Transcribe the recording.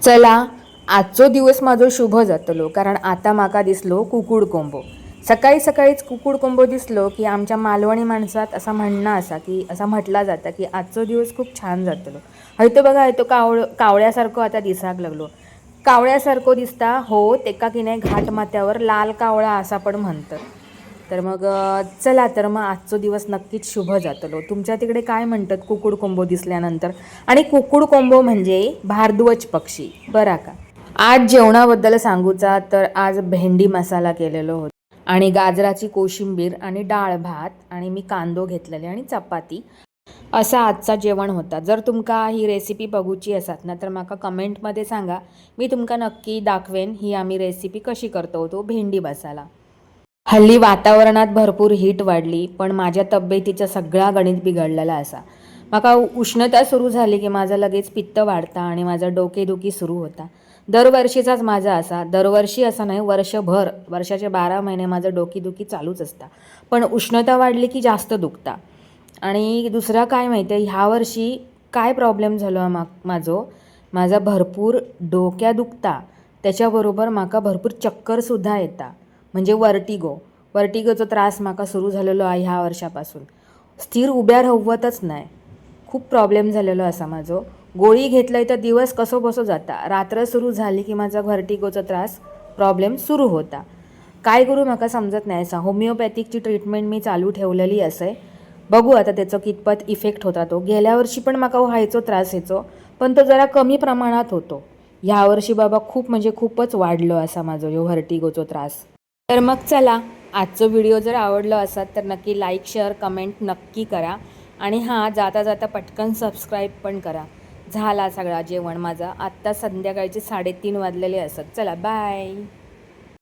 चला आजचो दिवस माझो शुभ जातलो, कारण आता माका दिसलो कुकुड कोंबो. सकाळी सकाळीच कुकुड कोंबो दिसलो की आमच्या मालवणी माणसात असा म्हणणं असा की असा म्हटला जाता की आजचो दिवस खूप छान जातलो. हयतो बघा हयतो कावळ्यासारखो आता दिसाक लागलो. कावळ्यासारखो दिसता हो, तेका की नाही घाट माथ्यावर लाल कावळा असा पण म्हणतात. तर मग चला तर मग आजचो दिवस नक्कीच शुभ जातलो. तुमच्या तिकडे काय म्हणतात कुकुड कोंबो दिसल्यानंतर? आणि कुकुड कोंबो म्हणजे भारद्वाज पक्षी बरा का. आज जेवणाबद्दल सांगूचा तर आज भेंडी मसाला केलेलो होतो आणि गाजराची कोशिंबीर आणि डाळ भात आणि मी कांदो घेतलेले आणि चपाती असा आजचा जेवण होता. जर तुमका ही रेसिपी बघूची असत ना तर माका कमेंटमध्ये सांगा, मी तुमका नक्की दाखवेन ही आम्ही रेसिपी कशी करतो तो भेंडी मसाला. हल्ली वातावरणात भरपूर हीट वाढली, पण माझ्या तब्येतीचा सगळा गणित बिघडलेला असा. माका उष्णता सुरू झाली की माझं लगेच पित्त वाढता आणि माझं डोकेदुखी सुरू होता. दरवर्षीचाच माझा असा, दरवर्षी असं नाही, वर्षभर वर्षाचे 12 महिने माझं डोकेदुखी चालूच असता. पण उष्णता वाढली की जास्त दुखता. आणि दुसरा काय माहिती आहे, ह्या वर्षी काय प्रॉब्लेम झालो माझा भरपूर डोक्या दुखता, त्याच्याबरोबर माका भरपूर चक्करसुद्धा येता, म्हणजे वर्टिगोचा त्रास माका सुरू झालेलो आहे ह्या वर्षापासून. स्थिर उभ्या राहवतच नाही, खूप प्रॉब्लेम झालेलो असा माझो. गोळी घेतलंय तर दिवस कसो बसो जाता, रात्र सुरू झाली की माझा व्हर्टिगोचा त्रास प्रॉब्लेम सुरू होता. काय करू माका समजत नाही असा. होमिओपॅथिकची ट्रीटमेंट मी चालू ठेवलेली असे, बघू आता त्याचं कितपत इफेक्ट होता तो. गेल्या वर्षी पण माका व्हायचो त्रास यायचो, पण तो जरा कमी प्रमाणात होतो. ह्या वर्षी बाबा खूप म्हणजे खूपच वाढलो असा माझो ह्यो व्हर्टिगोचा त्रास. तर मग चला, आजचा व्हिडिओ जर आवडला असाल तर नक्की लाईक शेअर कमेंट नक्की करा. आणि हां, जाता जाता पटकन सबस्क्राईब पण करा. झाला सगळा जेवण माझा, आत्ता संध्याकाळचे 3:30 वाजलेले असत. चला बाय.